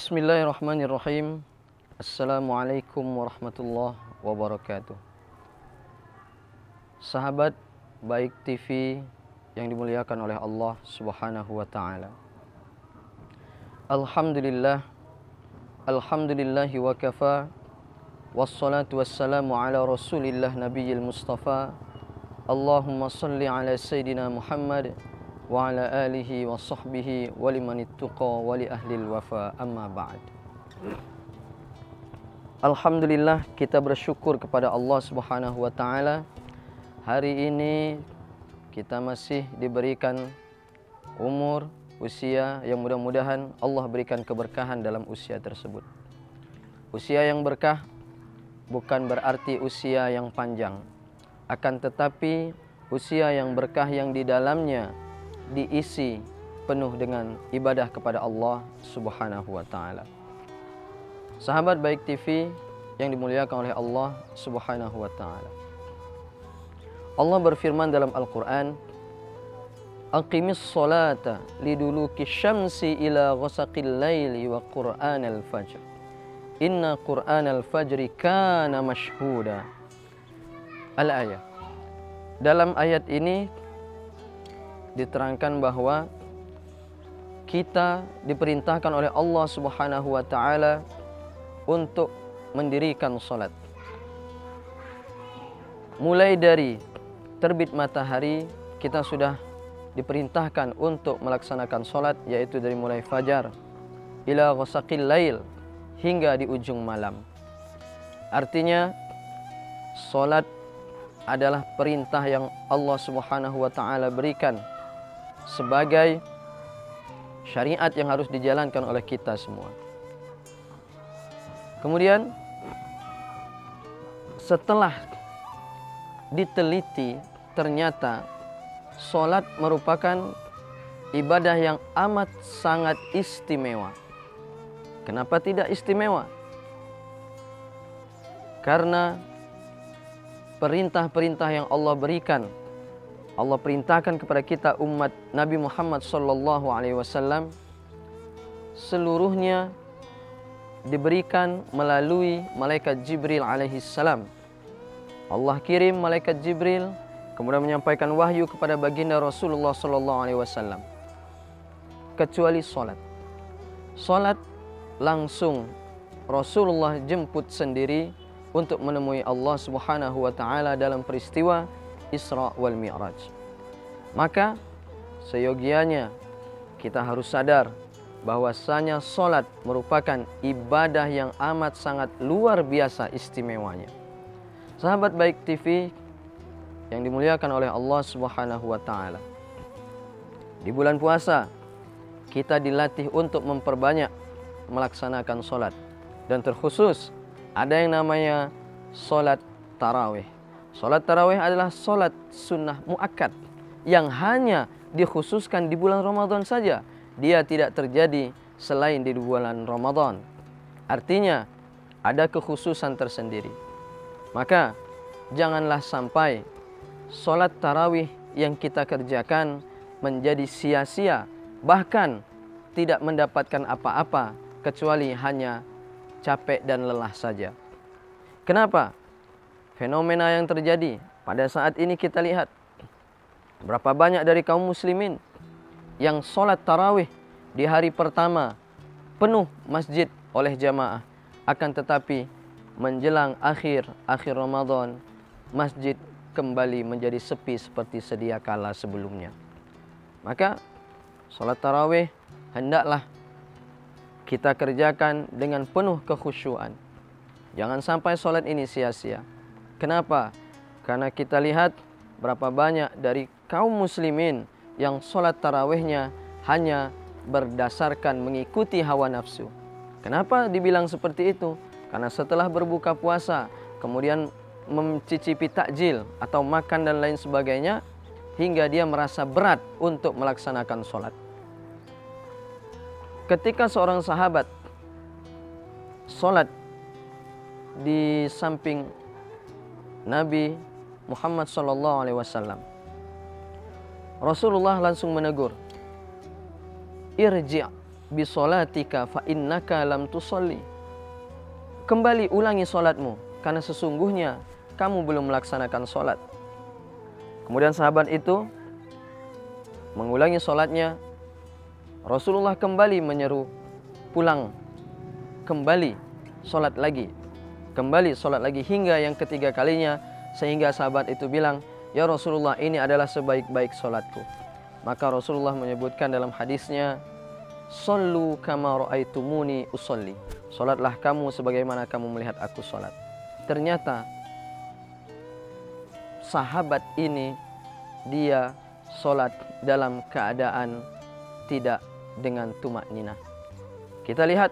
Bismillahirrahmanirrahim. Assalamualaikum warahmatullahi wabarakatuh. Sahabat Baik TV yang dimuliakan oleh Allah Subhanahu wa taala. Alhamdulillah, alhamdulillahi wa kafa, wassalatu wassalamu ala Rasulillah nabiyil Mustafa. Allahumma salli ala Sayyidina Muhammad wa ala alihi wa sahbihi wa liman ittaqa wa li ahlil wafa, amma ba'd. Alhamdulillah, kita bersyukur kepada Allah Subhanahu wa taala. Hari ini kita masih diberikan umur, usia yang mudah-mudahan Allah berikan keberkahan dalam usia tersebut. Usia yang berkah bukan berarti usia yang panjang, akan tetapi usia yang berkah yang di dalamnya diisi penuh dengan ibadah kepada Allah Subhanahu wa taala. Sahabat Baik TV yang dimuliakan oleh Allah Subhanahu wa taala. Allah berfirman dalam Al-Qur'an, "Aqimis sholata liduluki syamsi ila ghasaqil laili wa qur'anal fajr. Inna qur'anal fajri kana mashhuda." Al-ayat. Dalam ayat ini diterangkan bahwa kita diperintahkan oleh Allah Subhanahu wa taala untuk mendirikan salat. Mulai dari terbit matahari kita sudah diperintahkan untuk melaksanakan salat, yaitu dari mulai fajar ila ghasaqil lail, hingga di ujung malam. Artinya salat adalah perintah yang Allah Subhanahu wa taala berikan sebagai syariat yang harus dijalankan oleh kita semua. Kemudian setelah diteliti, ternyata sholat merupakan ibadah yang amat sangat istimewa. Kenapa tidak istimewa? Karena perintah-perintah yang Allah berikan, Allah perintahkan kepada kita umat Nabi Muhammad SAW, seluruhnya diberikan melalui malaikat Jibril alaihissalam. Allah kirim malaikat Jibril kemudian menyampaikan wahyu kepada baginda Rasulullah SAW. Kecuali salat. Salat langsung Rasulullah jemput sendiri untuk menemui Allah Subhanahu wa taala dalam peristiwa Isra wal Mi'raj. Maka seyogianya kita harus sadar bahwasanya salat merupakan ibadah yang amat sangat luar biasa istimewanya. Sahabat Baik TV yang dimuliakan oleh Allah Subhanahu wa taala. Di bulan puasa kita dilatih untuk memperbanyak melaksanakan salat, dan terkhusus ada yang namanya salat tarawih. Salat tarawih adalah salat sunnah muakkad yang hanya dikhususkan di bulan Ramadan saja. Dia tidak terjadi selain di bulan Ramadan. Artinya ada kekhususan tersendiri. Maka janganlah sampai salat tarawih yang kita kerjakan menjadi sia-sia, bahkan tidak mendapatkan apa-apa kecuali hanya capek dan lelah saja. Kenapa? Fenomena yang terjadi pada saat ini kita lihat berapa banyak dari kaum muslimin yang sholat tarawih di hari pertama penuh masjid oleh jamaah, akan tetapi menjelang akhir Ramadan masjid kembali menjadi sepi seperti sedia kala sebelumnya. Maka sholat tarawih hendaklah kita kerjakan dengan penuh kekhusyuan. Jangan sampai sholat ini sia-sia. Kenapa? Karena kita lihat berapa banyak dari kaum muslimin yang sholat tarawihnya hanya berdasarkan mengikuti hawa nafsu. Kenapa dibilang seperti itu? Karena setelah berbuka puasa, kemudian mencicipi takjil atau makan dan lain sebagainya, hingga dia merasa berat untuk melaksanakan sholat. Ketika seorang sahabat sholat di samping Nabi Muhammad SAW, Rasulullah langsung menegur, "Irji', bisolatika fa innaka lam tusalli. Kembali ulangi solatmu, karena sesungguhnya kamu belum melaksanakan solat. Kemudian sahabat itu mengulangi solatnya. Rasulullah kembali menyeru, pulang, kembali solat lagi, kembali solat lagi, hingga yang ketiga kalinya, sehingga sahabat itu bilang, ya Rasulullah, ini adalah sebaik-baik solatku. Maka Rasulullah menyebutkan dalam hadisnya, sallu kama ra'aitumuni usolli. Solatlah kamu sebagaimana kamu melihat aku solat. Ternyata sahabat ini dia solat dalam keadaan tidak dengan tumak ninah. Kita lihat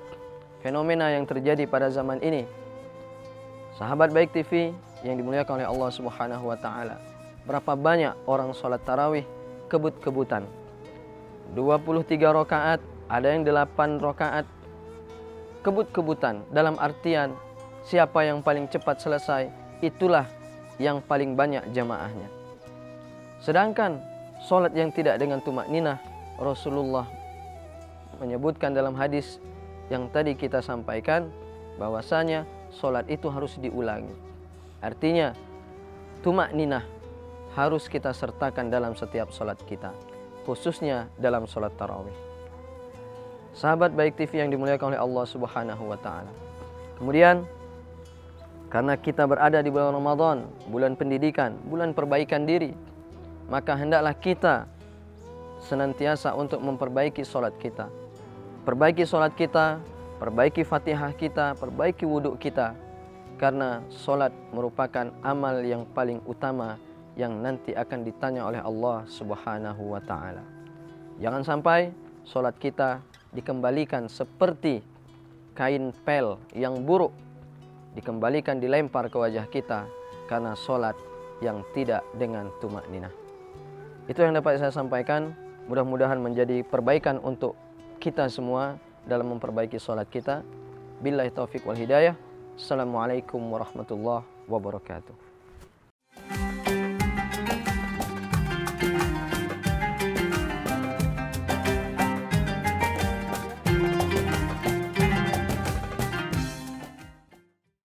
fenomena yang terjadi pada zaman ini. Sahabat Baik TV yang dimuliakan oleh Allah Subhanahu wa taala. Berapa banyak orang solat tarawih kebut-kebutan. 23 rakaat, ada yang 8 rakaat. Kebut-kebutan dalam artian siapa yang paling cepat selesai, itulah yang paling banyak jamaahnya. Sedangkan solat yang tidak dengan tumak ninah, Rasulullah menyebutkan dalam hadis yang tadi kita sampaikan bahwasanya solat itu harus diulangi. Artinya tumak ninah harus kita sertakan dalam setiap solat kita, khususnya dalam solat tarawih. Sahabat Baik TV yang dimuliakan oleh Allah Subhanahu wa taala. Kemudian karena kita berada di bulan Ramadan, bulan pendidikan, bulan perbaikan diri, maka hendaklah kita senantiasa untuk memperbaiki solat kita. Perbaiki solat kita, perbaiki Fatihah kita, perbaiki wudhu kita. Karena solat merupakan amal yang paling utama yang nanti akan ditanya oleh Allah Subhanahu wa taala. Jangan sampai solat kita dikembalikan seperti kain pel yang buruk, dikembalikan dilempar ke wajah kita karena solat yang tidak dengan tumak ninah. Itu yang dapat saya sampaikan. Mudah-mudahan menjadi perbaikan untuk kita semua dalam memperbaiki solat kita. Billahi taufiq wal hidayah. Assalamualaikum warahmatullahi wabarakatuh.